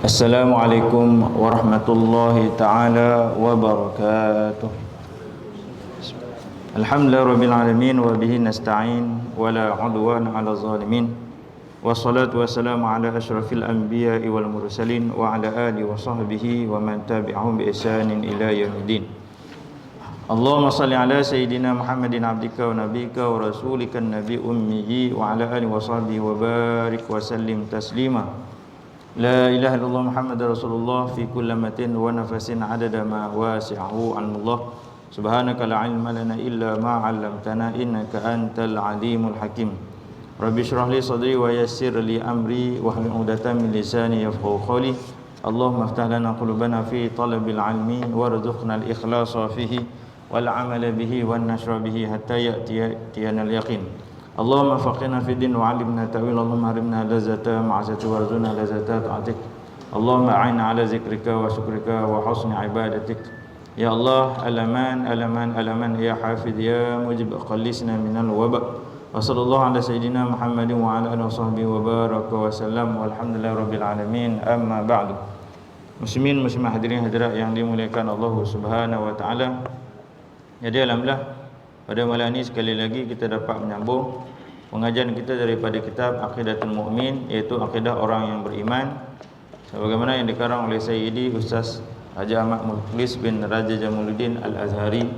Assalamualaikum warahmatullahi ta'ala wabarakatuh. Alhamdulillah rabbil alamin wa bihi nasta'in wa la udwana 'ala zalimin. Wassalatu wassalamu ala asyrafil anbiya'i wal mursalin wa ala alihi wa sahbihi wa man tabi'ahum bi ihsanin ila yaumiddin. Allahumma salli ala sayyidina Muhammadin abdika wa nabika wa rasulika nabi ummiyi wa ala alihi wa sahbihi wa barik wa sallim taslima. La ilaha illallah Muhammadar Rasulullah fi kulli matin wa nafasin adada ma wasi'ahu Allah. Subhanaka la ilma lana illa ma 'allamtana innaka antal alimul hakim. Rabbi shrah li sadri wa yassir li amri wa hlul 'uqdatam min lisani yafqahu qawli. Allahumma iftah lana qulubana fi talabil ilmi warzuqna al ikhlasa fihi wal 'amala bihi wan nashra bihi hatta ya'tiyana al yaqin. Allahumma faqihna fi din wa 'allimna ta'wil. Allahumma harimna lazata ma'asati warzuqna lazata ta'atik. Allahumma a'inna ala zikrika wa syukrika wa husni ibadatik. Ya Allah, alaman ya hafidh ya mujib qallisna minal waba. Wa sallallahu ala sayyidina Muhammadin wa ala alihi wa sahbihi wa baraka wa sallam walhamdulillahi rabbil alamin. Amma ba'du. Muslimin muslimah hadirin hadirat yang dimuliakan Allah Subhanahu wa taala. Jadi alhamdulillah pada malam ini sekali lagi kita dapat menyambung pengajian kita daripada kitab Aqidatul Mu'min, iaitu akidah orang yang beriman, sebagaimana yang dikarang oleh Sayyidi Ustaz Haji Ahmad Mukhlis bin Raja Jamaluddin Al-Azhari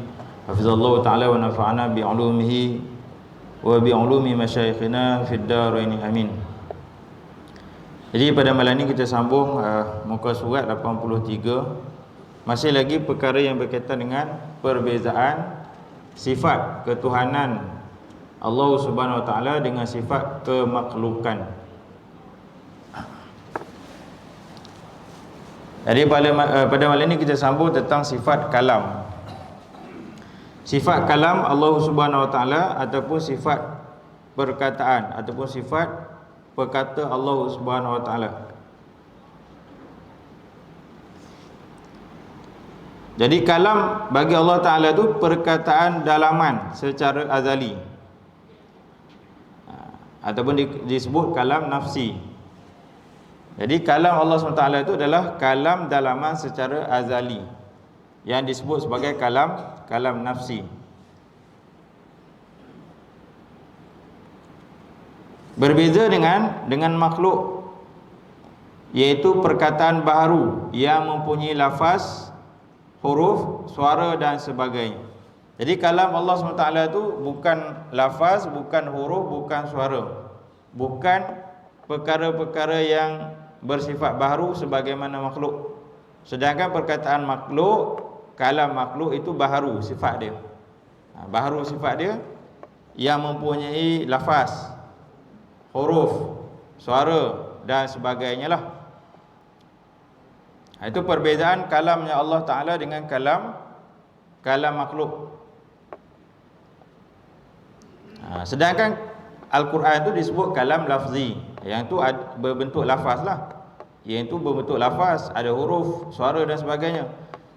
hafizallahu ta'ala wa nafa'ana bi'ulumihi wa bi'ulumi masyayikhina fid darain amin. Jadi pada malam ini kita sambung muka surat 83. Masih lagi perkara yang berkaitan dengan perbezaan sifat ketuhanan Allah Subhanahu wa taala dengan sifat kemakhlukan. Jadi pada malam ini kita sambung tentang sifat kalam. Sifat kalam Allah Subhanahu wa taala ataupun sifat perkataan ataupun sifat perkata Allah Subhanahu wa taala. Jadi kalam bagi Allah Ta'ala itu perkataan dalaman secara azali, ataupun disebut kalam nafsi. Jadi kalam Allah SWT itu adalah kalam dalaman secara azali yang disebut sebagai kalam nafsi. Berbeza dengan makhluk, iaitu perkataan baharu yang mempunyai lafaz, huruf, suara dan sebagainya. Jadi kalam Allah SWT itu bukan lafaz, bukan huruf, bukan suara, bukan perkara-perkara yang bersifat baharu sebagaimana makhluk. Sedangkan perkataan makhluk, kalam makhluk itu baharu sifat dia. Baharu sifat dia yang mempunyai lafaz, huruf, suara dan sebagainya lah. Itu perbezaan kalamnya Allah Ta'ala dengan kalam makhluk. Sedangkan Al-Quran itu disebut kalam lafzi, yang itu berbentuk lafaz lah. Yang itu berbentuk lafaz, ada huruf, suara dan sebagainya.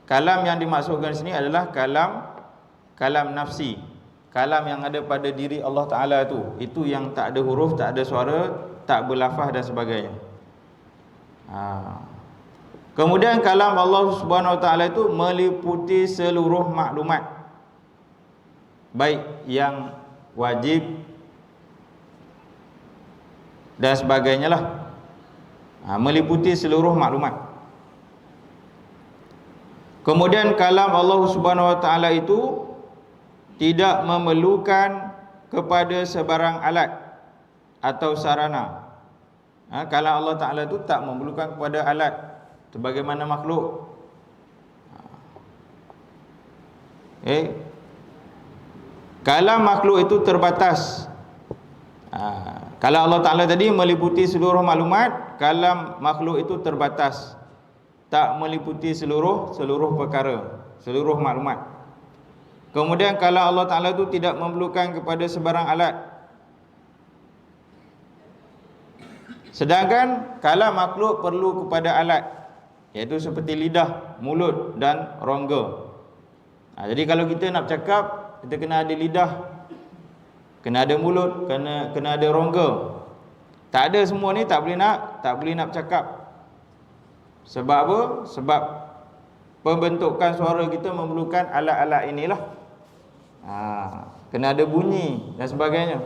Kalam yang dimaksudkan di sini adalah kalam nafsi, kalam yang ada pada diri Allah Ta'ala itu yang tak ada huruf, tak ada suara, tak berlafaz dan sebagainya. Kemudian kalam Allah Subhanahu wa taala itu meliputi seluruh maklumat, baik yang wajib dan sebagainya lah. Meliputi seluruh maklumat. Kemudian kalam Allah Subhanahu wa taala itu tidak memerlukan kepada sebarang alat atau sarana. Kalam Allah Ta'ala itu tak memerlukan kepada alat sebagaimana makhluk. Kalam makhluk itu terbatas. Kalau Allah Ta'ala tadi meliputi seluruh maklumat, kalam makhluk itu terbatas, tak meliputi seluruh perkara, seluruh maklumat. Kemudian kalau Allah Ta'ala itu tidak memerlukan kepada sebarang alat. Sedangkan kalam makhluk perlu kepada alat, iaitu seperti lidah, mulut dan rongga. Jadi kalau kita nak cakap, kita kena ada lidah, kena ada mulut, kena ada rongga. Tak ada semua ni tak boleh nak bercakap. Sebab apa? Sebab pembentukan suara kita memerlukan alat-alat inilah. Kena ada bunyi dan sebagainya.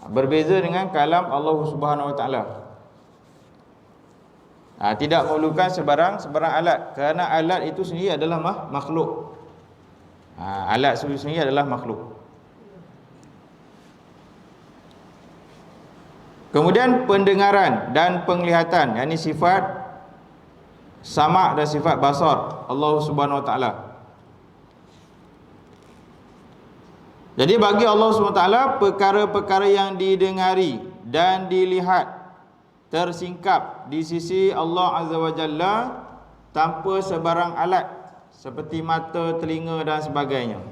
Berbeza dengan kalam Allah Subhanahu Wa Taala. Tidak memerlukan sebarang alat, kerana alat itu sendiri adalah makhluk. Alat sendiri adalah makhluk. Kemudian pendengaran dan penglihatan, yakni sifat sama' dan sifat basar Allah Subhanahu Wa Taala. Jadi bagi Allah Subhanahu Wa Taala, perkara-perkara yang didengari dan dilihat tersingkap di sisi Allah Azza wa Jalla tanpa sebarang alat seperti mata, telinga dan sebagainya.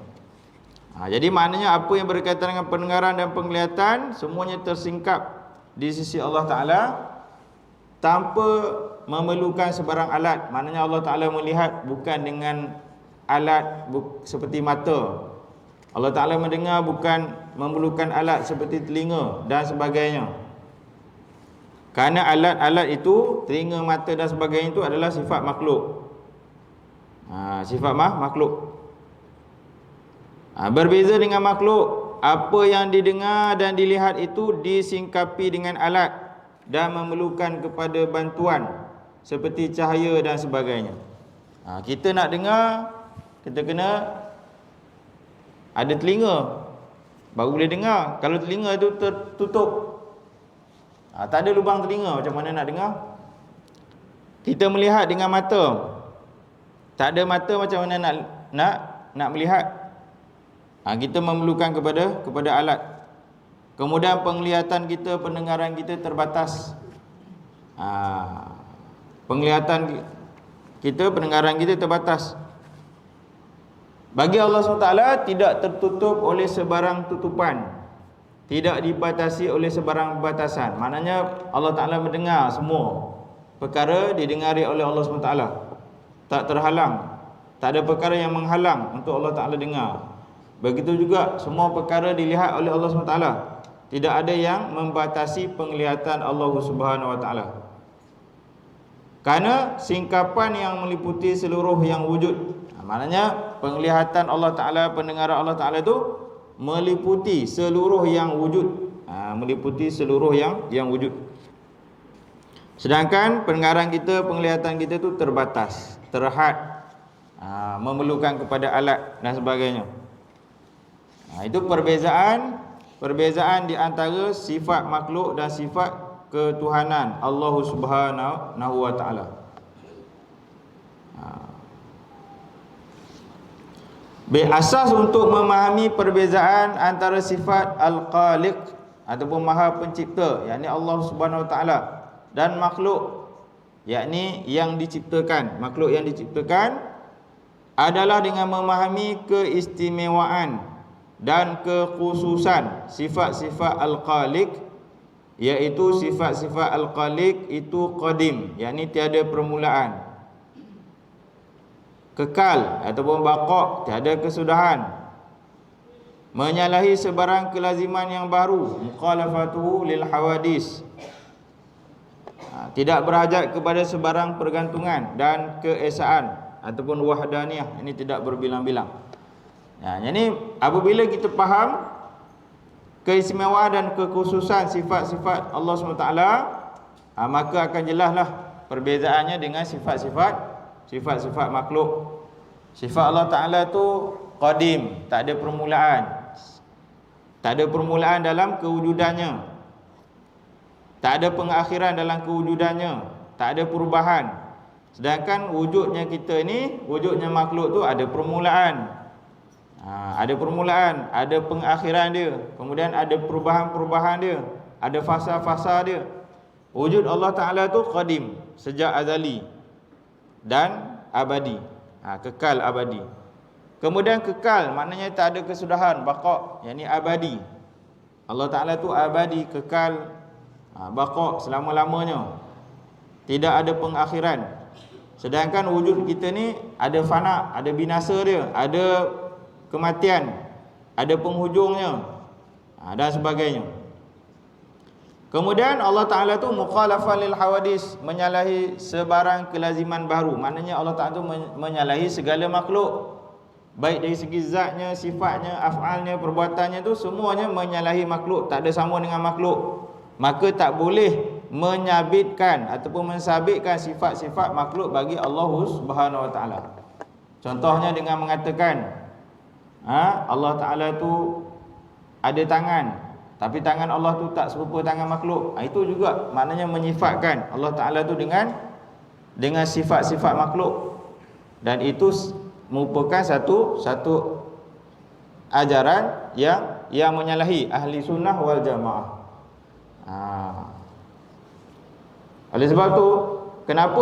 Jadi maknanya apa yang berkaitan dengan pendengaran dan penglihatan semuanya tersingkap di sisi Allah Ta'ala tanpa memerlukan sebarang alat. Maknanya Allah Ta'ala melihat bukan dengan alat seperti mata. Allah Ta'ala mendengar bukan memerlukan alat seperti telinga dan sebagainya. Kerana alat-alat itu, telinga, mata dan sebagainya itu adalah sifat makhluk. Sifat makhluk. Berbeza dengan makhluk, apa yang didengar dan dilihat itu disingkapi dengan alat dan memerlukan kepada bantuan seperti cahaya dan sebagainya. Kita nak dengar, kita kena ada telinga baru boleh dengar. Kalau telinga itu tertutup, tak ada lubang telinga, macam mana nak dengar? Kita melihat dengan mata, tak ada mata, macam mana nak melihat? Kita memerlukan kepada alat. Kemudian penglihatan kita, pendengaran kita terbatas. Penglihatan kita, pendengaran kita terbatas. Bagi Allah SWT tidak tertutup oleh sebarang tutupan, tidak dibatasi oleh sebarang batasan. Maknanya Allah Ta'ala mendengar semua perkara didengari oleh Allah SWT, tak terhalang. Tak ada perkara yang menghalang untuk Allah Ta'ala dengar. Begitu juga semua perkara dilihat oleh Allah SWT, tidak ada yang membatasi penglihatan Allah Subhanahu Wa Ta'ala. Karena singkapan yang meliputi seluruh yang wujud. Maknanya penglihatan Allah Ta'ala, pendengaran Allah Ta'ala itu meliputi seluruh yang wujud. Meliputi seluruh yang wujud. Sedangkan pendengaran kita, penglihatan kita itu terbatas, terhad, memerlukan kepada alat dan sebagainya. Itu perbezaan di antara sifat makhluk dan sifat ketuhanan Allah Subhanahu Wa Ta'ala. Asas untuk memahami perbezaan antara sifat Al-Khaliq ataupun Maha Pencipta, yakni Allah Subhanahu Wa Ta'ala, dan makhluk, yakni yang diciptakan, makhluk yang diciptakan, adalah dengan memahami keistimewaan dan kekhususan sifat-sifat Al-Khaliq, iaitu sifat-sifat Al-Khaliq itu qadim, yakni tiada permulaan, kekal ataupun baqa', tiada kesudahan, menyalahi sebarang kelaziman yang baru, mukhalafatuhu lil hawadis, tidak berhajat kepada sebarang pergantungan dan keesaan ataupun wahdaniyah, ini tidak berbilang-bilang. Jadi apabila kita faham keistimewaan dan kekhususan sifat-sifat Allah SWT, maka akan jelaslah perbezaannya dengan sifat-sifat makhluk. Sifat Allah Ta'ala tu qadim, tak ada permulaan. Tak ada permulaan dalam kewujudannya, tak ada pengakhiran dalam kewujudannya, tak ada perubahan. Sedangkan wujudnya kita ni, wujudnya makhluk tu ada permulaan. Ada permulaan, ada pengakhiran dia, kemudian ada perubahan-perubahan dia, ada fasa-fasa dia. Wujud Allah Ta'ala tu qadim, sejak azali dan abadi, kekal abadi. Kemudian kekal maknanya tak ada kesudahan, baqa', yakni abadi. Allah Ta'ala tu abadi, kekal, baqa', selama-lamanya, tidak ada pengakhiran. Sedangkan wujud kita ni ada fana, ada binasa dia, ada kematian, ada penghujungnya, dan sebagainya. Kemudian Allah Ta'ala tu mukhalafah lil hawadis, menyalahi sebarang kelaziman baru. Maknanya Allah Ta'ala tu menyalahi segala makhluk, baik dari segi zatnya, sifatnya, af'alnya, perbuatannya tu semuanya menyalahi makhluk, tak ada sama dengan makhluk. Maka tak boleh menyabitkan ataupun mensabitkan sifat-sifat makhluk bagi Allah Subhanahu Wa Ta'ala. Contohnya dengan mengatakan Allah Ta'ala tu ada tangan, tapi tangan Allah tu tak serupa tangan makhluk. Itu juga maknanya menyifatkan Allah Ta'ala tu dengan sifat-sifat makhluk. Dan itu merupakan satu ajaran yang menyalahi ahli sunnah wal jamaah. Oleh sebab tu, kenapa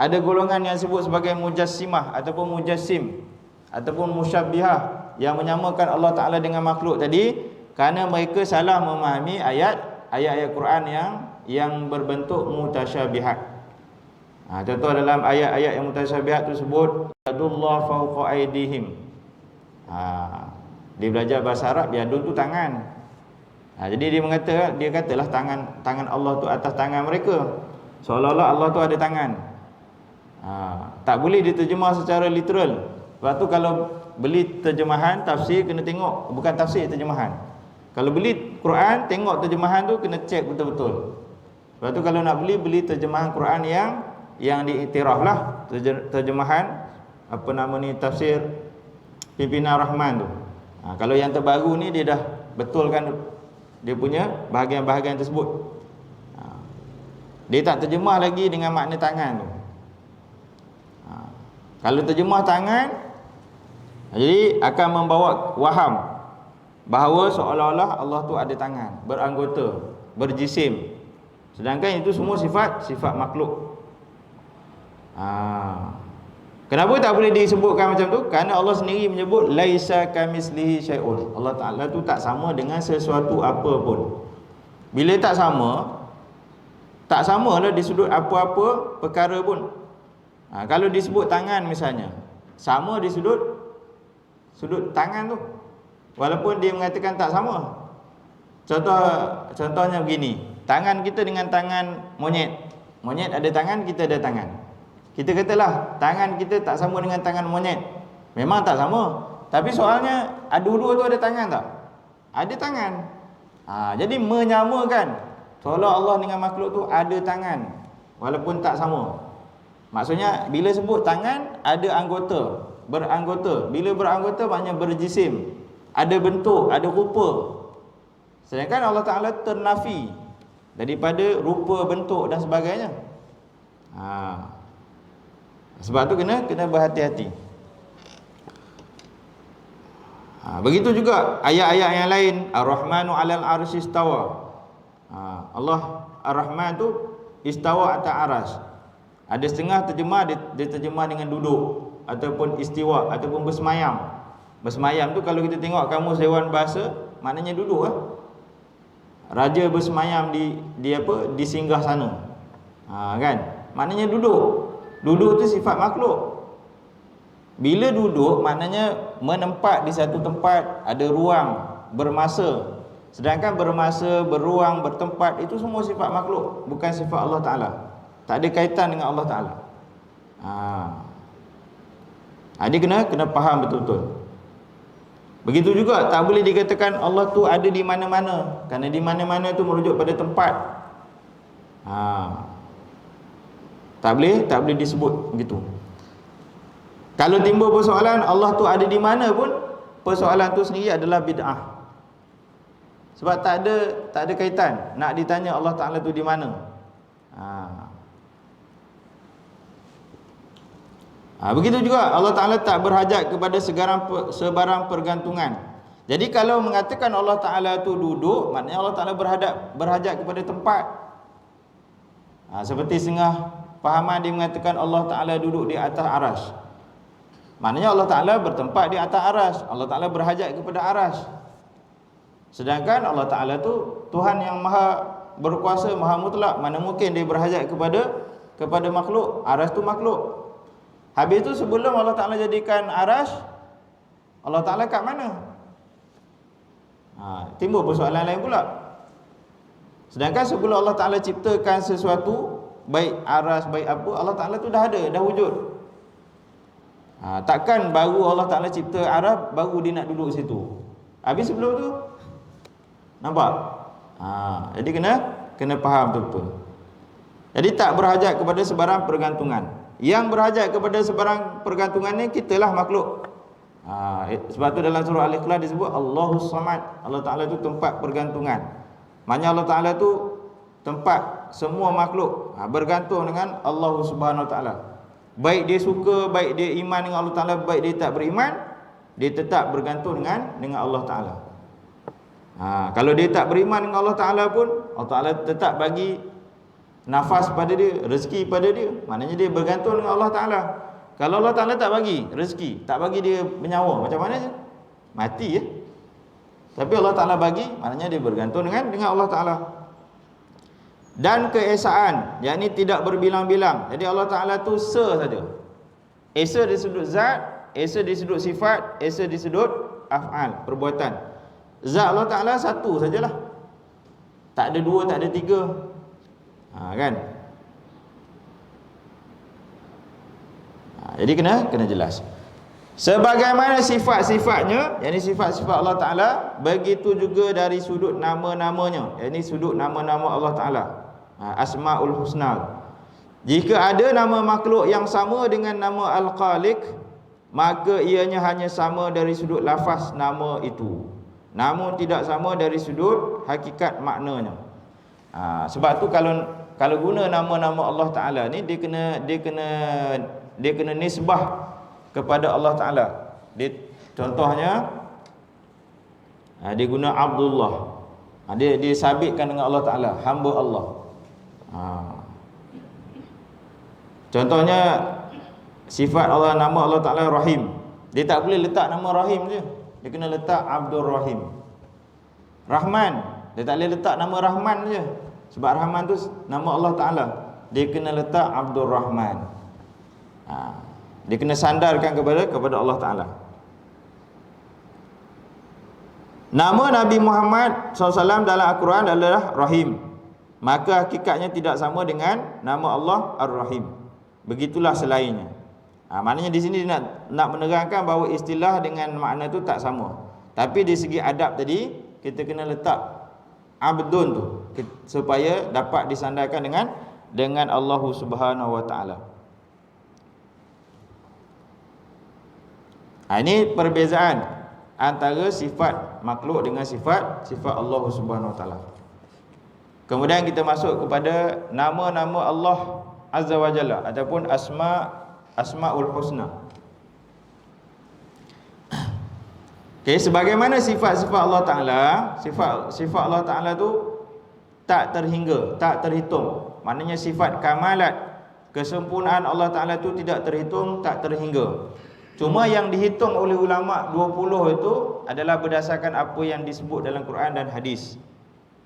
ada golongan yang sebut sebagai mujassimah ataupun mujassim ataupun musyabbihah yang menyamakan Allah Ta'ala dengan makhluk tadi? Kerana mereka salah memahami ayat-ayat Quran yang berbentuk mutasyabihat. Contoh dalam ayat-ayat yang mutasyabihat tu sebut yadullah fawqa aydihim. Dia belajar bahasa Arab, yadun tu tangan. Jadi dia katalah tangan Allah tu atas tangan mereka, seolah-olah Allah tu ada tangan. Tak boleh diterjemah secara literal. Sebab tu kalau beli terjemahan tafsir kena tengok, bukan tafsir, terjemahan. Kalau beli Quran, tengok terjemahan tu kena cek betul-betul. Sebab tu kalau nak beli terjemahan Quran yang diiktiraf lah, terjemahan tafsir Pimpinan Rahman tu. Kalau yang terbaru ni dia dah betulkan dia punya bahagian-bahagian tersebut. Dia tak terjemah lagi dengan makna tangan tu. Kalau terjemah tangan, jadi akan membawa waham bahawa seolah-olah Allah tu ada tangan, beranggota, berjisim. Sedangkan itu semua sifat makhluk. Kenapa tak boleh disebutkan macam tu? Kerana Allah sendiri menyebut laisa kamislihi syai'un. Allah Ta'ala tu tak sama dengan sesuatu apa pun. Bila tak samalah di sudut apa-apa perkara pun. Kalau disebut tangan misalnya, sama di sudut tangan tu, walaupun dia mengatakan tak sama. Contohnya begini, tangan kita dengan tangan monyet ada tangan, kita ada tangan. Kita katalah tangan kita tak sama dengan tangan monyet. Memang tak sama, tapi soalnya dua-dua tu ada tangan tak? Ada tangan. Jadi menyamakan, seolah Allah dengan makhluk tu ada tangan walaupun tak sama. Maksudnya bila sebut tangan, ada anggota, beranggota. Bila beranggota maknanya berjisim, ada bentuk, ada rupa. Sedangkan Allah Ta'ala ternafi daripada rupa, bentuk dan sebagainya. Sebab tu kena berhati-hati. Begitu juga ayat-ayat yang lain, Ar-Rahmanu 'alal 'arsy istawa. Allah Ar-Rahman tu istawa atas aras. Ada setengah terjemah dia terjemah dengan duduk ataupun istiwa ataupun bersemayam. Bersemayam tu kalau kita tengok kamus Dewan Bahasa, maknanya duduk lah. Raja bersemayam di singgah sana. Kan? Maknanya duduk. Duduk tu sifat makhluk. Bila duduk maknanya menempat di satu tempat, ada ruang, bermasa. Sedangkan bermasa, berruang, bertempat itu semua sifat makhluk, bukan sifat Allah Ta'ala. Tak ada kaitan dengan Allah Ta'ala. Dia kena faham betul-betul. Begitu juga tak boleh dikatakan Allah tu ada di mana-mana, kerana di mana-mana tu merujuk pada tempat. Tak boleh disebut begitu. Kalau timbul persoalan Allah tu ada di mana pun, persoalan tu sendiri adalah bid'ah. Sebab tak ada kaitan nak ditanya Allah Ta'ala tu di mana. Begitu juga Allah Ta'ala tak berhajat kepada sebarang pergantungan. Jadi kalau mengatakan Allah Ta'ala tu duduk, maknanya Allah Ta'ala berhajat kepada tempat. Seperti setengah fahaman dia mengatakan Allah Ta'ala duduk di atas aras. Maknanya Allah Ta'ala bertempat di atas aras, Allah Ta'ala berhajat kepada aras. Sedangkan Allah Ta'ala tu Tuhan yang maha berkuasa, maha mutlak, mana mungkin dia berhajat kepada makhluk. Aras tu makhluk. Habis tu sebelum Allah Ta'ala jadikan aras, Allah Ta'ala kat mana? Timbul persoalan lain pula. Sedangkan sebelum Allah Ta'ala ciptakan sesuatu, baik aras, baik apa, Allah Ta'ala tu dah ada, dah wujud. Takkan baru Allah Ta'ala cipta aras, baru dia nak duduk situ. Habis sebelum tu, nampak? Jadi kena faham betul-betul. Jadi tak berhajat kepada sebarang pergantungan. Yang berhajat kepada sebarang pergantungan ni, kitalah makhluk. Sebab tu dalam surah Al-Ikhlas disebut Allahus Samad. Allah Ta'ala tu tempat pergantungan. Maknanya Allah Ta'ala tu tempat semua makhluk bergantung dengan Allah Subhanahu Wa Ta'ala. Baik dia suka, baik dia iman dengan Allah Ta'ala, baik dia tak beriman, dia tetap bergantung dengan Allah Ta'ala. Kalau dia tak beriman dengan Allah Ta'ala pun, Allah Ta'ala tetap bagi nafas pada dia, rezeki pada dia. Maknanya dia bergantung dengan Allah Ta'ala. Kalau Allah Ta'ala tak bagi rezeki, tak bagi dia bernyawa, macam mana je? Mati ya. Tapi Allah Ta'ala bagi, maknanya dia bergantung dengan Allah Ta'ala. Dan keesaan, yakni tidak berbilang-bilang. Jadi Allah Ta'ala tu esa saja. Esa di sudut zat, esa di sudut sifat, esa di sudut af'al, perbuatan. Zat Allah Ta'ala satu sajalah. Tak ada dua, tak ada tiga. Kan? Jadi kena jelas. Sebagaimana sifat-sifatnya, yakni sifat-sifat Allah Ta'ala, begitu juga dari sudut nama-namanya, yakni sudut nama-nama Allah Ta'ala, Asma'ul Husna. Jika ada nama makhluk yang sama dengan nama Al-Khaliq, maka ianya hanya sama dari sudut lafaz nama itu, namun tidak sama dari sudut hakikat maknanya. Sebab tu kalau guna nama-nama Allah Ta'ala ni, dia kena nisbah kepada Allah Ta'ala. Contohnya dia guna Abdullah, dia sabitkan dengan Allah Ta'ala, hamba Allah. Contohnya sifat Allah, nama Allah Ta'ala Rahim, dia tak boleh letak nama Rahim je, dia kena letak Abdul Rahim. Rahman, dia tak boleh letak nama Rahman je, sebab Rahman tu nama Allah Ta'ala, dia kena letak Abdul Rahman. Dia kena sandarkan kepada Allah Ta'ala. Nama Nabi Muhammad SAW dalam Al-Quran adalah Rahim, maka hakikatnya tidak sama dengan nama Allah Ar-Rahim. Begitulah selainnya. Maknanya di sini dia nak menerangkan bahawa istilah dengan makna tu tak sama. Tapi di segi adab tadi, kita kena letak Abdun tu supaya dapat disandarkan dengan Allah Subhanahu Wa Ta'ala. Ini perbezaan antara sifat makhluk dengan sifat Allah Subhanahu Wa Ta'ala. Kemudian kita masuk kepada nama-nama Allah Azza wa Jalla ataupun Asma'ul Husna. Sebagaimana sifat-sifat Allah Ta'ala, sifat Allah Ta'ala tu tak terhingga, tak terhitung. Maknanya sifat kamalat, kesempurnaan Allah Ta'ala tu tidak terhitung, tak terhingga. Cuma yang dihitung oleh ulama 20 itu adalah berdasarkan apa yang disebut dalam Quran dan hadis.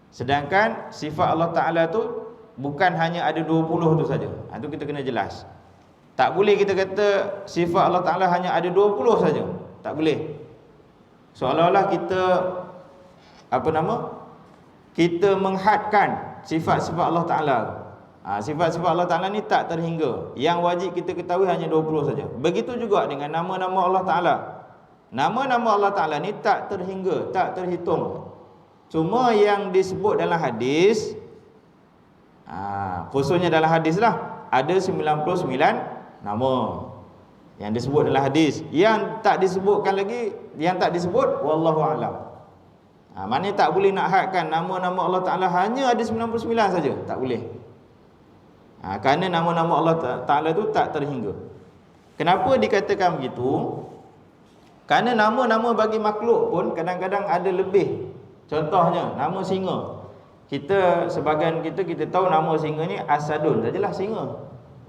Sedangkan sifat Allah Ta'ala tu bukan hanya ada 20 tu saja. Itu kita kena jelas. Tak boleh kita kata sifat Allah Ta'ala hanya ada 20 saja. Tak boleh. Seolah-olah kita menghadkan sifat-sifat Allah Ta'ala. Sifat-sifat Allah Ta'ala ni tak terhingga. Yang wajib kita ketahui hanya 20 saja. Begitu juga dengan nama-nama Allah Ta'ala. Nama-nama Allah Ta'ala ni tak terhingga, tak terhitung. Cuma yang disebut dalam hadis, khususnya dalam hadis lah, ada 99 nama yang disebut dalam hadis. Yang tak disebutkan lagi, yang tak disebut, wallahu a'lam. Maknanya tak boleh nak hadkan nama-nama Allah Ta'ala hanya ada 99 saja. Tak boleh. Kerana nama-nama Allah Ta'ala tu tak terhingga. Kenapa dikatakan begitu? Kerana nama-nama bagi makhluk pun kadang-kadang ada lebih. Contohnya nama singa. Sebahagian kita tahu nama singa ni Asadun sajalah, singa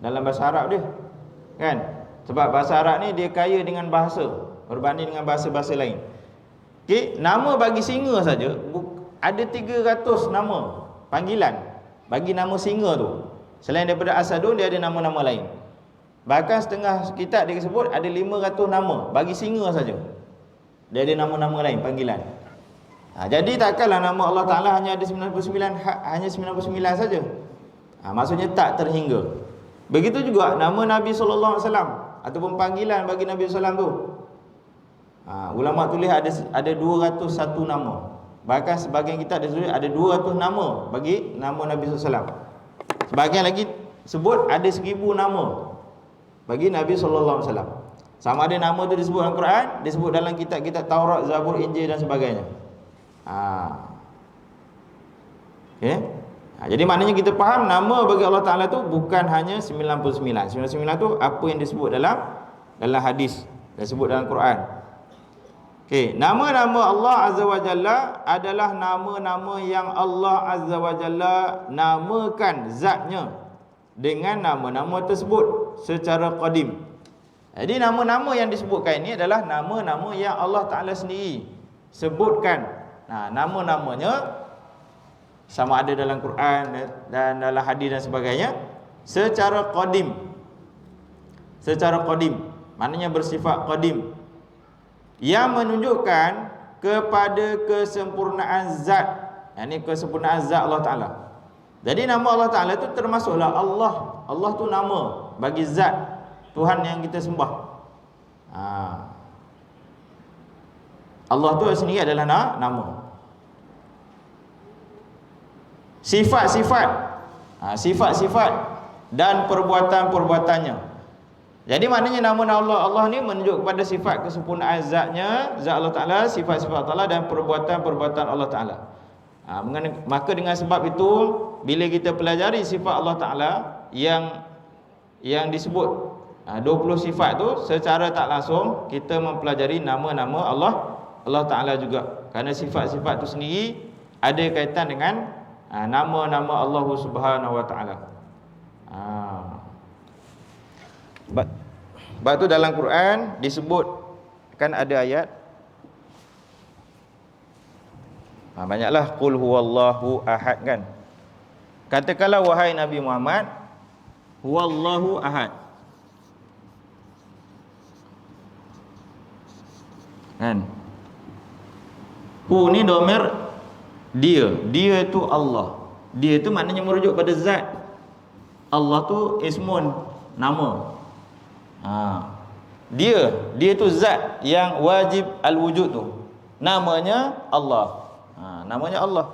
dalam bahasa Arab dia, kan? Sebab bahasa Arab ni dia kaya dengan bahasa berbanding dengan bahasa-bahasa lain. Nama bagi singa saja ada 300 nama panggilan bagi nama singa tu. Selain daripada Asadun, dia ada nama-nama lain. Bahkan setengah kitab dia sebut ada 500 nama bagi singa saja. Dia ada nama-nama lain panggilan. Jadi takkanlah nama Allah Ta'ala hanya ada 99, hanya 99 saja. Maksudnya tak terhingga. Begitu juga nama Nabi SAW ataupun panggilan bagi Nabi SAW tu. Ulama tulis ada 201 nama. Bahkan sebahagian kita ada tulis ada 200 nama bagi nama Nabi SAW. Sebahagian lagi sebut ada 1000 nama bagi Nabi SAW. Sama ada nama tu disebut dalam Quran, disebut dalam kitab-kitab Taurat, Zabur, Injil dan sebagainya. Okay. Jadi maknanya kita faham nama bagi Allah Ta'ala tu bukan hanya 99. 99 tu apa yang disebut dalam hadis, disebut dalam Quran. Okay. Nama-nama Allah Azza wa Jalla adalah nama-nama yang Allah Azza wa Jalla namakan zatnya dengan nama-nama tersebut secara qadim. Jadi nama-nama yang disebutkan ini adalah nama-nama yang Allah Ta'ala sendiri sebutkan. Nama-namanya sama ada dalam Quran dan dalam hadis dan sebagainya secara qadim. Secara qadim maknanya bersifat qadim yang menunjukkan kepada kesempurnaan zat. Ini kesempurnaan zat Allah Ta'ala. Jadi nama Allah Ta'ala itu termasuklah Allah. Allah tu nama bagi zat Tuhan yang kita sembah. Allah tu sendiri adalah nama. Sifat-sifat, sifat-sifat dan perbuatan-perbuatannya. Jadi maknanya nama Allah ni menunjuk kepada sifat kesempurnaan zatnya, zat Allah Ta'ala, sifat-sifat Allah dan perbuatan-perbuatan Allah Ta'ala. Maka dengan sebab itu bila kita pelajari sifat Allah Ta'ala yang disebut 20 sifat tu, secara tak langsung kita mempelajari nama-nama Allah Ta'ala juga. Kerana sifat-sifat tu sendiri ada kaitan dengan nama-nama Allah Subhanahu wa Ta'ala. Sebab tu dalam Quran disebut kan ada ayat banyaklah qul huwallahu ahad kan. Katakanlah wahai Nabi Muhammad, huwallahu ahad. Kan? Hu ni domir dia itu Allah. Dia itu maknanya merujuk pada zat. Allah tu ismun, nama. Dia itu zat yang wajib al-wujud tu. Namanya Allah. Namanya Allah.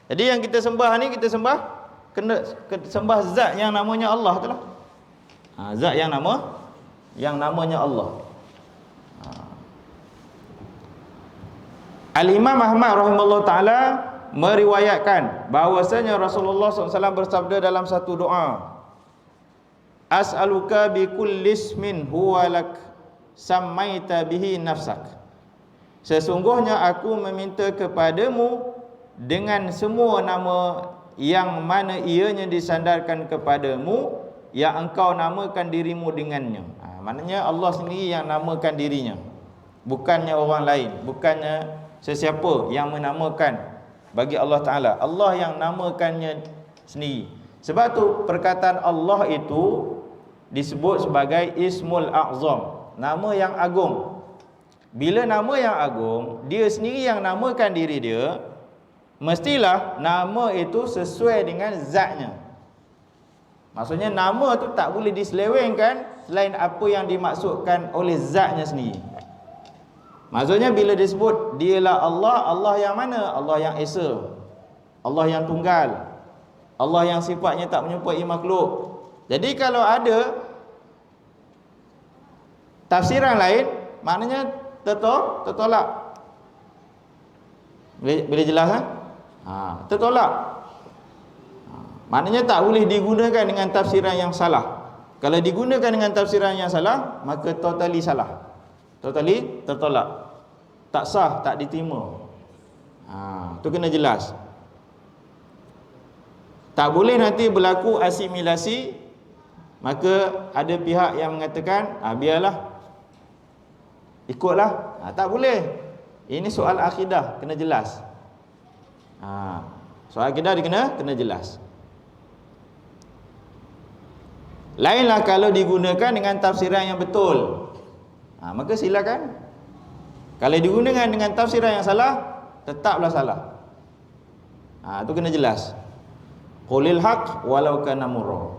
Jadi yang kita sembah ni, kita sembah kena sembah zat yang namanya Allah tu lah. Zat yang namanya Allah. Al-Imam Ahmad rahimahullah ta'ala meriwayatkan bahawasanya Rasulullah SAW bersabda dalam satu doa, as'aluka bi kulli ismin huwa lak sammaita bihi nafsak. Sesungguhnya aku meminta kepadamu dengan semua nama yang mana ianya disandarkan kepadamu, yang engkau namakan dirimu dengannya. Maknanya Allah sendiri yang namakan dirinya, bukannya orang lain, bukannya sesiapa yang menamakan bagi Allah Ta'ala. Allah yang namakannya sendiri. Sebab tu perkataan Allah itu disebut sebagai Ismul A'zam, nama yang agung. Bila nama yang agung, dia sendiri yang namakan diri dia, mestilah nama itu sesuai dengan zatnya. Maksudnya nama tu tak boleh diselewengkan selain apa yang dimaksudkan oleh zatnya sendiri. Maksudnya bila disebut dialah Allah, Allah yang mana? Allah yang esa, Allah yang tunggal, Allah yang sifatnya tak menyerupai makhluk. Jadi kalau ada tafsiran lain, maknanya tertolak. Boleh jelas kan? Tertolak. Maknanya tak boleh digunakan dengan tafsiran yang salah. Kalau digunakan dengan tafsiran yang salah, maka totally salah, totally tertolak, tak sah, tak diterima. Tu kena jelas. Tak boleh nanti berlaku asimilasi. Maka ada pihak yang mengatakan biarlah, ikutlah. Tak boleh. Ini soal akidah, kena jelas. Soal akidah dia kena jelas. Lainlah kalau digunakan dengan tafsiran yang betul, maka silakan. Kalau digunakan dengan tafsiran yang salah, tetaplah salah. Tu kena jelas. Qulil haq walau kana murra.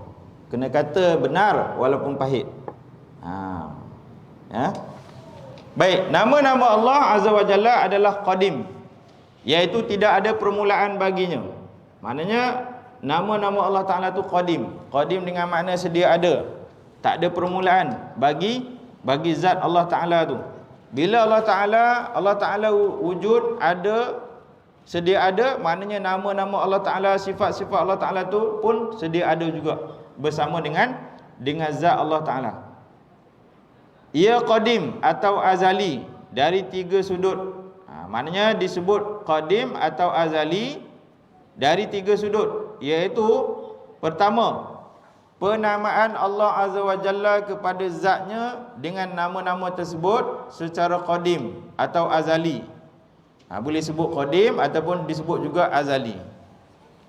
Kena kata benar walaupun pahit. Ya. Baik, nama-nama Allah Azza wa Jalla adalah Qadim, iaitu tidak ada permulaan baginya. Maknanya nama-nama Allah Ta'ala tu Qadim. Qadim dengan makna sedia ada, tak ada permulaan bagi zat Allah Ta'ala tu. Bila Allah Ta'ala wujud, ada, sedia ada, maknanya nama-nama Allah Ta'ala, sifat-sifat Allah Ta'ala tu pun sedia ada juga bersama dengan zat Allah Ta'ala. Ia Qadim atau Azali dari 3 sudut. Maknanya disebut Qadim atau Azali dari 3 sudut, iaitu pertama, penamaan Allah Azza wa Jalla kepada zatnya dengan nama-nama tersebut secara Qadim atau Azali. Boleh sebut Qadim ataupun disebut juga Azali.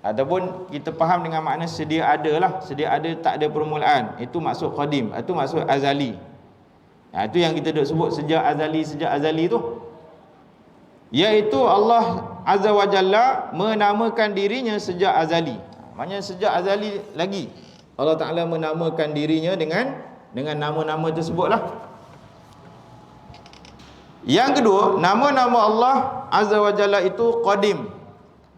Ataupun kita faham dengan makna sedia ada lah, sedia ada, tak ada permulaan. Itu maksud Qadim, itu maksud Azali. Itu yang kita duk sebut sejak azali tu, iaitu Allah Azza wa Jalla menamakan dirinya sejak azali. Maknanya sejak azali lagi Allah Ta'ala menamakan dirinya dengan nama-nama tersebutlah. Yang kedua, nama-nama Allah Azza wa Jalla itu Qadim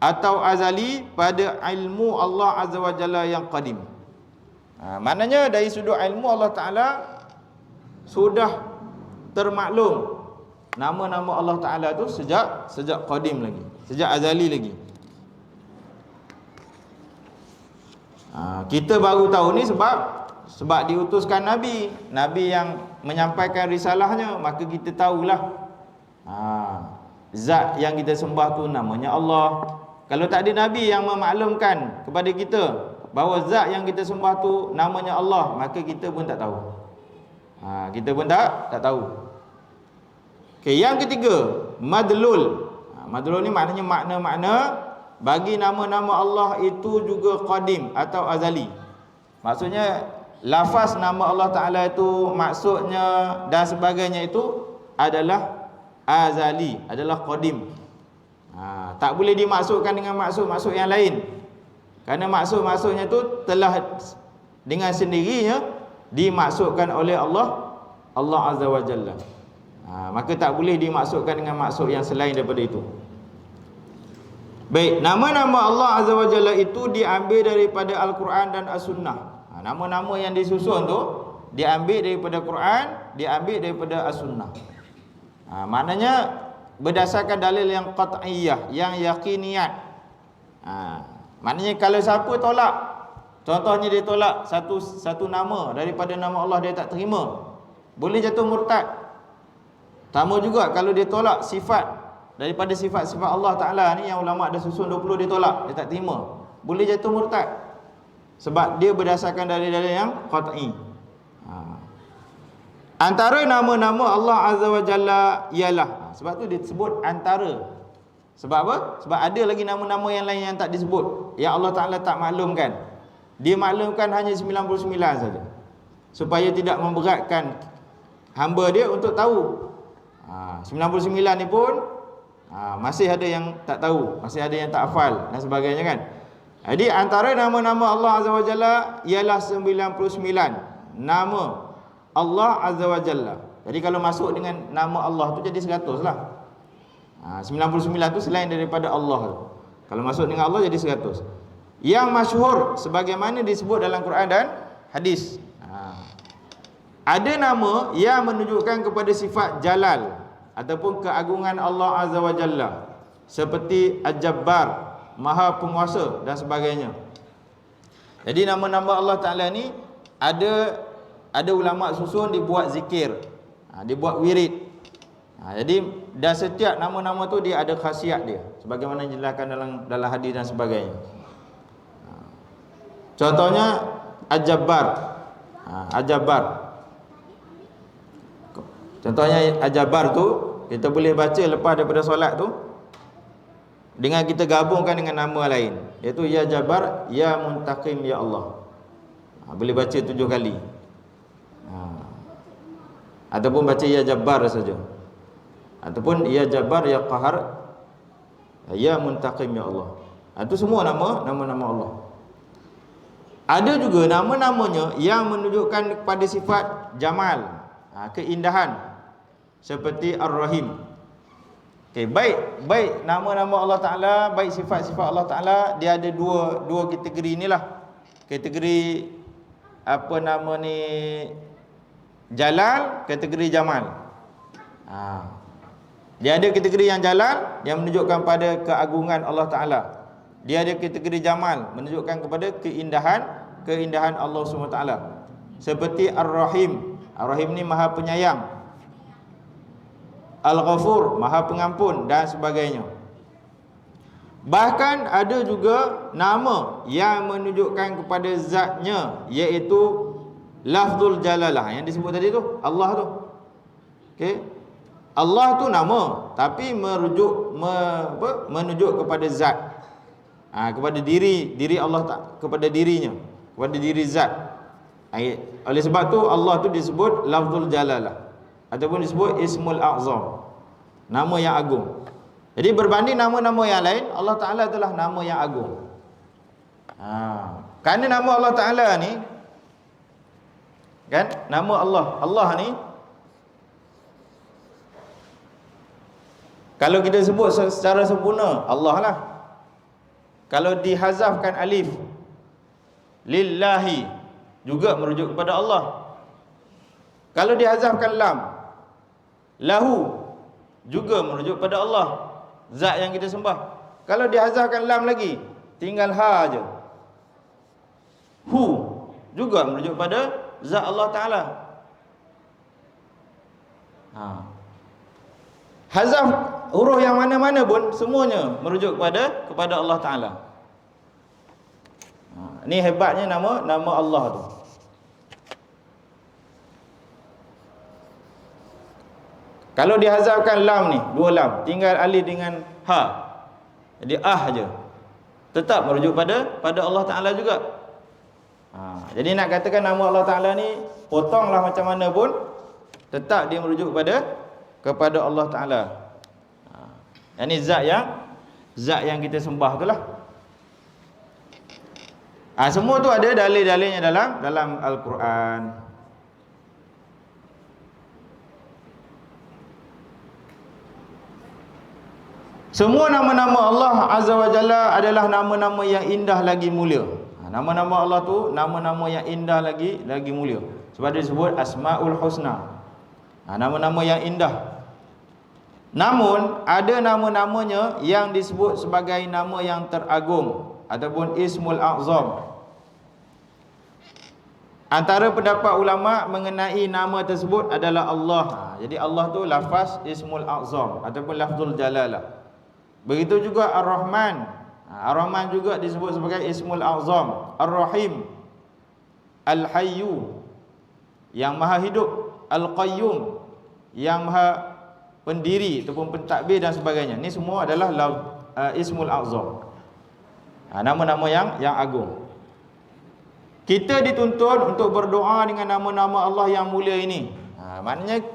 atau Azali pada ilmu Allah Azza wa Jalla yang Qadim. Maknanya dari sudut ilmu Allah Ta'ala sudah termaklum nama-nama Allah Ta'ala tu sejak Qadim lagi, sejak azali lagi. Kita baru tahu ni sebab diutuskan Nabi yang menyampaikan risalahnya, maka kita tahulah zat yang kita sembah tu namanya Allah. Kalau tak ada Nabi yang memaklumkan kepada kita bahawa zat yang kita sembah tu namanya Allah, maka kita pun tak tahu. Kita pun tak tahu. Okay, yang ketiga, madlul. Madlul ni maknanya makna-makna bagi nama-nama Allah itu juga Qadim atau Azali. Maksudnya lafaz nama Allah Ta'ala itu, maksudnya dan sebagainya itu adalah Azali, adalah Qadim. Tak boleh dimaksudkan dengan maksud-maksud yang lain, kerana maksud-maksudnya itu telah dengan sendirinya dimaksudkan oleh Allah Azza wa Jalla. Maka tak boleh dimaksudkan dengan maksud yang selain daripada itu. Baik, nama-nama Allah Azza wa Jalla itu diambil daripada Al-Quran dan As-Sunnah. Nama-nama yang disusun tu diambil daripada Quran, diambil daripada As-Sunnah. Maknanya berdasarkan dalil yang qat'iyah, yang yakiniyat. Maknanya kalau siapa tolak, contohnya dia tolak satu nama daripada nama Allah, dia tak terima, boleh jatuh murtad. Sama juga kalau dia tolak sifat daripada sifat-sifat Allah Ta'ala ni, yang ulama' ada susun 20 dia tolak, dia tak terima, boleh jatuh murtad. Sebab dia berdasarkan dalil-dalil yang qat'i. Antara nama-nama Allah Azza wa Jalla ialah, sebab tu dia sebut antara. Sebab apa? Sebab ada lagi nama-nama yang lain yang tak disebut, yang Allah Ta'ala tak maklumkan. Dia maklumkan hanya 99 saja, supaya tidak memberatkan hamba dia untuk tahu. 99 ni pun masih ada yang tak tahu, masih ada yang tak hafal dan sebagainya kan. Jadi antara nama-nama Allah Azza wa Jalla ialah 99 nama Allah Azza wa Jalla. Jadi kalau masuk dengan nama Allah tu jadi 100 lah. 99 tu selain daripada Allah tu. Kalau masuk dengan Allah jadi 100. Yang masyhur sebagaimana disebut dalam Quran dan hadis. Ada nama yang menunjukkan kepada sifat jalal ataupun keagungan Allah Azza wa Jalla, seperti Al-Jabbar, Maha Penguasa dan sebagainya. Jadi nama-nama Allah Ta'ala ni ada ulama susun dibuat zikir, dibuat wirid. Jadi dan setiap nama-nama tu dia ada khasiat dia, sebagaimana dijelaskan dalam hadis dan sebagainya. Contohnya Al-Jabbar. Al-Jabbar. Contohnya Al-Jabbar tu kita boleh baca lepas daripada solat tu dengan kita gabungkan dengan nama lain, iaitu Ya Jabbar, Ya Muntaqim, Ya Allah. Boleh baca 7 kali. Ataupun baca Ya Jabbar saja. Ataupun Ya Jabbar, Ya Qahar, Ya Muntaqim ya Allah. Itu semua nama-nama Allah. Ada juga nama-namanya yang menunjukkan kepada sifat jamal, keindahan, seperti Ar-Rahim. Okey, baik nama-nama Allah Taala, baik sifat-sifat Allah Taala, dia ada dua kategori inilah. Kategori apa nama ni, Jalal, kategori Jamal. Dia ada kategori yang Jalal yang menunjukkan pada keagungan Allah Taala. Dia ada kategori Jamal menunjukkan kepada keindahan Allah SWT. Seperti Ar-Rahim. Ar-Rahim ni Maha Penyayang. Al-Ghafur, Maha Pengampun dan sebagainya. Bahkan ada juga nama yang menunjukkan kepada zatnya, iaitu lafzul jalalah yang disebut tadi tu, Allah tu. Okey. Allah tu nama, tapi menunjuk kepada zat. Kepada diri Allah, kepada dirinya, kepada diri zat. Oleh sebab tu Allah tu disebut lafzul jalalah ataupun disebut ismul a'zam, nama yang agung. Jadi berbanding nama-nama yang lain, Allah Ta'ala adalah nama yang agung. Kerana nama Allah Ta'ala ni, kan, nama Allah ni, kalau kita sebut secara sempurna, Allah lah. Kalau dihazafkan alif, lillahi, juga merujuk kepada Allah. Kalau dihazafkan lam, lahu, juga merujuk kepada Allah, zat yang kita sembah. Kalau dihazafkan lam lagi, tinggal ha aja, hu, juga merujuk kepada zat Allah Ta'ala. Hazaf huruf yang mana-mana pun semuanya merujuk kepada Allah Ta'ala. Ini hebatnya nama Allah tu. Kalau dihazafkan lam ni, dua lam, tinggal alif dengan ha, jadi je, tetap merujuk pada Allah Ta'ala juga. Jadi nak katakan nama Allah Ta'ala ni, potonglah macam mana pun, tetap dia merujuk kepada Allah Ta'ala. Ini zat yang kita sembah tu lah. Semua tu ada dalil-dalilnya dalam Al-Quran. Semua nama-nama Allah Azza wa Jalla adalah nama-nama yang indah lagi mulia. Nama-nama Allah tu nama-nama yang indah lagi mulia. Sebab dia disebut Asmaul Husna. Nama-nama yang indah. Namun ada nama-namanya yang disebut sebagai nama yang teragung ataupun Ismul A'zam. Antara pendapat ulama mengenai nama tersebut adalah Allah. Jadi Allah tu lafaz Ismul A'zam ataupun lafzul jalalah. Begitu juga Ar-Rahman. Ar-Rahman juga disebut sebagai Ismul A'zam. Ar-Rahim, Al-Hayyu, yang maha hidup, Al-Qayyum, yang maha pendiri ataupun pentadbir dan sebagainya. Ini semua adalah Ismul A'zam. Nama-nama yang agung. Kita dituntut untuk berdoa dengan nama-nama Allah yang mulia ini. Maknanya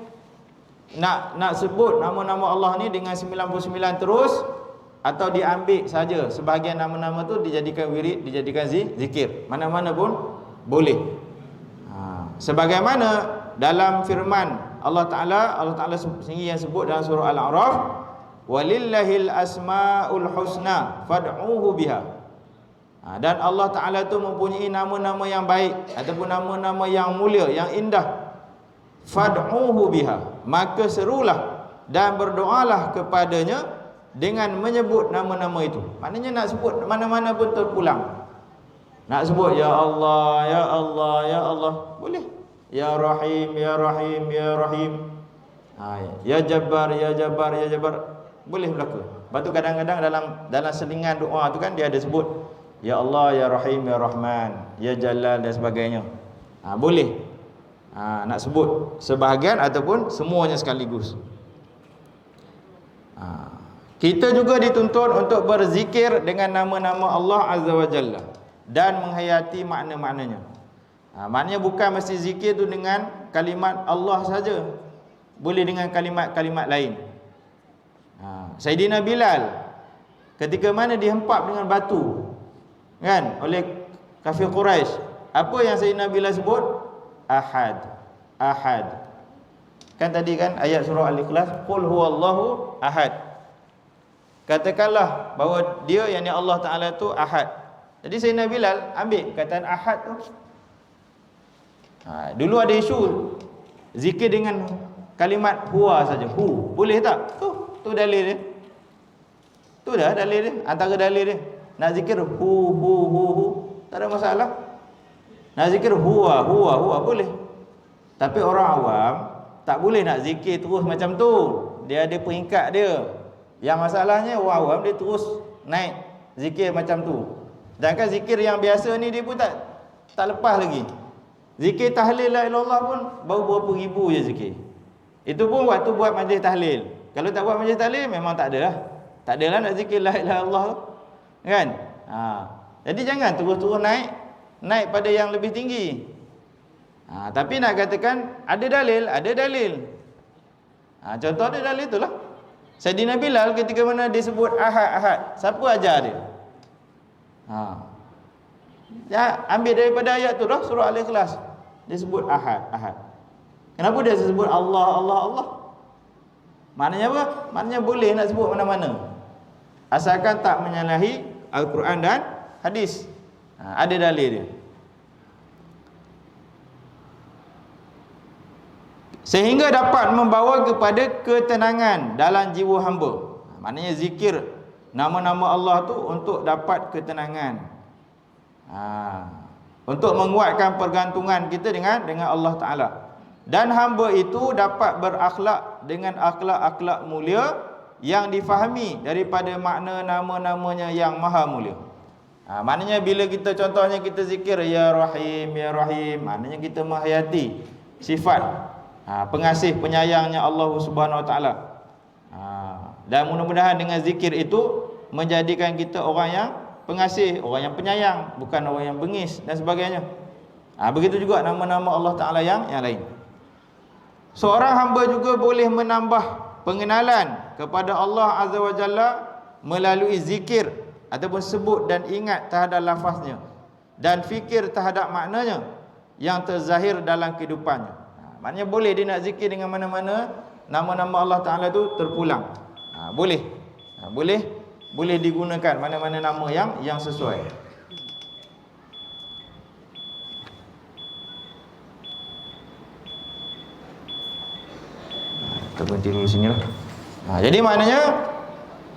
nak sebut nama-nama Allah ni dengan 99 terus, atau diambil saja sebahagian nama-nama tu dijadikan wirid, dijadikan zikir, mana-mana pun boleh. Sebagaimana dalam firman Allah Ta'ala sendiri yang sebut dalam surah Al-A'raf, walillahil asma'ul husna fad'uhu biha. Dan Allah Ta'ala tu mempunyai nama-nama yang baik ataupun nama-nama yang mulia, yang indah. Fad'uhu biha, maka serulah dan berdoalah kepadanya dengan menyebut nama-nama itu. Maknanya nak sebut mana-mana pun terpulang. Nak sebut ya Allah, ya Allah, ya Allah, boleh. Ya Rahim, ya Rahim, ya Rahim. Ya Jabbar, ya Jabbar, ya Jabbar, boleh berlaku. Lepas tu kadang-kadang dalam selingan doa tu kan dia ada sebut ya Allah, ya Rahim, ya Rahman, ya Jalal dan sebagainya. Boleh. Nak sebut sebahagian ataupun semuanya sekaligus. Kita juga dituntut untuk berzikir dengan nama-nama Allah Azza wa Jalla dan menghayati makna-maknanya. Maknanya bukan mesti zikir tu dengan kalimat Allah saja, boleh dengan kalimat-kalimat lain. Sayyidina Bilal ketika mana dihempap dengan batu kan oleh kafir Quraisy. Apa yang Sayyidina Bilal sebut? Ahad. Ahad. Kan tadi kan ayat surah Al-Ikhlas, qul huwallahu ahad. Katakanlah bahawa dia yang Allah Taala tu ahad. Jadi Sayyidina Bilal ambil kataan ahad tu. Dulu ada isu zikir dengan kalimat huwa saja. Hu, boleh tak? Tu dalil dia. Tu dah dalil dia, antara dalil dia. Nak zikir hu, tak ada masalah. Nak zikir huwa, boleh. Tapi orang awam tak boleh nak zikir terus macam tu. Dia ada peringkat dia. Yang masalahnya orang awam dia terus naik zikir macam tu. Sedangkan zikir yang biasa ni dia pun tak lepas lagi. Zikir tahlil la ilallah pun baru berapa ribu je zikir. Itu pun waktu buat majlis tahlil. Kalau tak buat majlis tahlil memang tak ada lah. Tak adalah nak zikir la ilaha illallah tu. Kan? Jadi jangan terus-terus naik pada yang lebih tinggi. Tapi nak katakan ada dalil. Contoh ada dalil itulah. Sayyidina Bilal ketika mana dia sebut ahad, siapa ajar dia? Ya, ambil daripada ayat tu dah, surah Al-Ikhlas. Dia sebut ahad. Kenapa dia sebut Allah? Maknanya apa? Maknanya boleh nak sebut mana-mana, asalkan tak menyalahi Al-Quran dan hadis. Ada dalil dia. Sehingga dapat membawa kepada ketenangan dalam jiwa hamba. Maknanya zikir nama-nama Allah tu untuk dapat ketenangan. Untuk menguatkan pergantungan kita dengan Allah Ta'ala. Dan hamba itu dapat berakhlak dengan akhlak-akhlak mulia yang difahami daripada makna nama-namanya yang maha mulia. Maknanya bila kita contohnya kita zikir Ya Rahim, maknanya kita menghayati sifat pengasih penyayangnya Allah Subhanahu Wa Ta'ala. Dan mudah-mudahan dengan zikir itu menjadikan kita orang yang pengasih, orang yang penyayang, bukan orang yang bengis dan sebagainya. Begitu juga nama-nama Allah Ta'ala yang lain. Seorang hamba juga boleh menambah pengenalan kepada Allah Azza wa Jalla melalui zikir ataupun sebut dan ingat terhadap lafaznya dan fikir terhadap maknanya yang terzahir dalam kehidupannya. Maknanya boleh dia nak zikir dengan mana-mana nama-nama Allah Ta'ala tu terpulang. Boleh digunakan mana-mana nama yang sesuai. Kita berhenti dulu sini lah. Jadi maknanya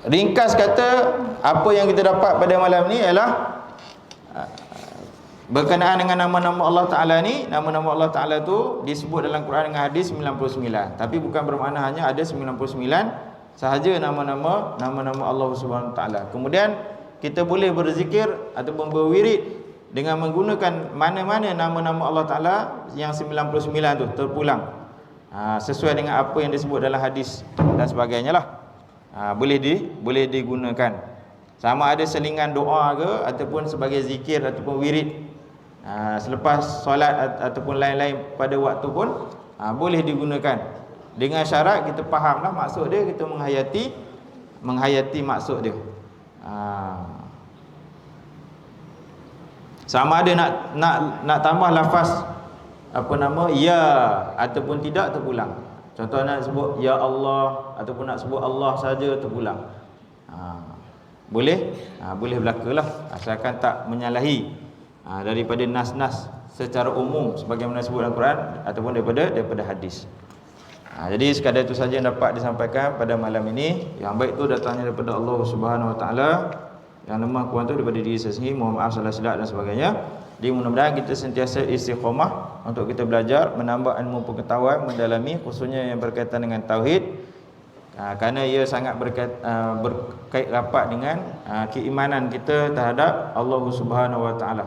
ringkas kata apa yang kita dapat pada malam ni ialah berkenaan dengan nama-nama Allah Ta'ala ni. Nama-nama Allah Ta'ala tu disebut dalam Quran dengan hadis 99. Tapi bukan bermakna hanya ada 99 sahaja nama-nama Allah Subhanahu Wa Ta'ala. Kemudian kita boleh berzikir ataupun berwirid dengan menggunakan mana-mana nama-nama Allah Ta'ala yang 99 tu terpulang, sesuai dengan apa yang disebut dalam hadis dan sebagainya lah. Boleh digunakan. Sama ada selingan doa ke ataupun sebagai zikir ataupun wirid selepas solat ataupun lain-lain pada waktu pun boleh digunakan. Dengan syarat kita fahamlah maksud dia, kita menghayati maksud dia. Sama ada nak tambah lafaz ya ataupun tidak terpulang. Contohnya nak sebut ya Allah ataupun nak sebut Allah saja terpulang. Boleh berlakulah asalkan tak menyalahi daripada nas-nas secara umum sebagaimana disebut dalam Quran ataupun daripada hadis. Jadi sekadar itu saja yang dapat disampaikan pada malam ini. Yang baik itu datangnya daripada Allah Subhanahu Wa Taala, yang lemah kurang itu daripada diri saya sendiri. Mohon maaf salah silap dan sebagainya. Jadi mudah-mudahan kita sentiasa istiqamah untuk kita belajar, menambah ilmu pengetahuan, mendalami khususnya yang berkaitan dengan tauhid, kerana ia sangat berkait rapat dengan keimanan kita terhadap Allah Subhanahu Wa Taala.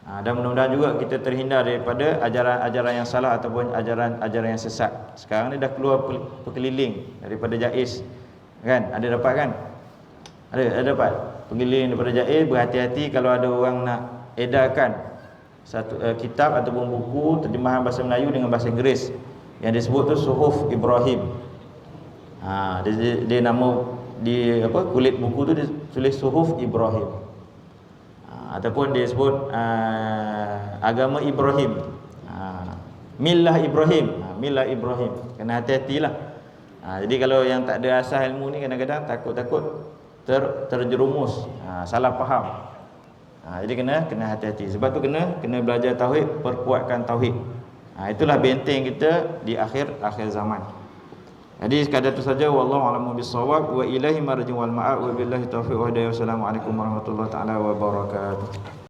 Dan mudah-mudahan juga kita terhindar daripada ajaran-ajaran yang salah ataupun ajaran-ajaran yang sesat. Sekarang ni dah keluar perkeliling daripada Jaiz, kan? Ada dapat kan? Ada dapat perkeliling daripada Jaiz. Berhati-hati kalau ada orang nak edarkan satu kitab ataupun buku terjemahan bahasa Melayu dengan bahasa Inggeris yang disebut tu Suhuf Ibrahim. Dia nama di apa kulit buku tu ditulis suhuf Ibrahim. Ataupun dia sebut agama Ibrahim. Millah Ibrahim. Millah Ibrahim. Kena hati-hatilah. Jadi kalau yang tak ada asal ilmu ni kadang-kadang takut-takut terjerumus, salah faham. Jadi kena hati-hati. Sebab tu kena belajar tauhid, perkuatkan tauhid. Itulah benteng kita di akhir zaman. Jadi sekadar itu saja, wallahu a'lamu bissawab, wa ilaihi marji'ul ma'ab, wa billahi taufiq wa hidayah. Wassalamualaikum warahmatullahi taala wabarakatuh.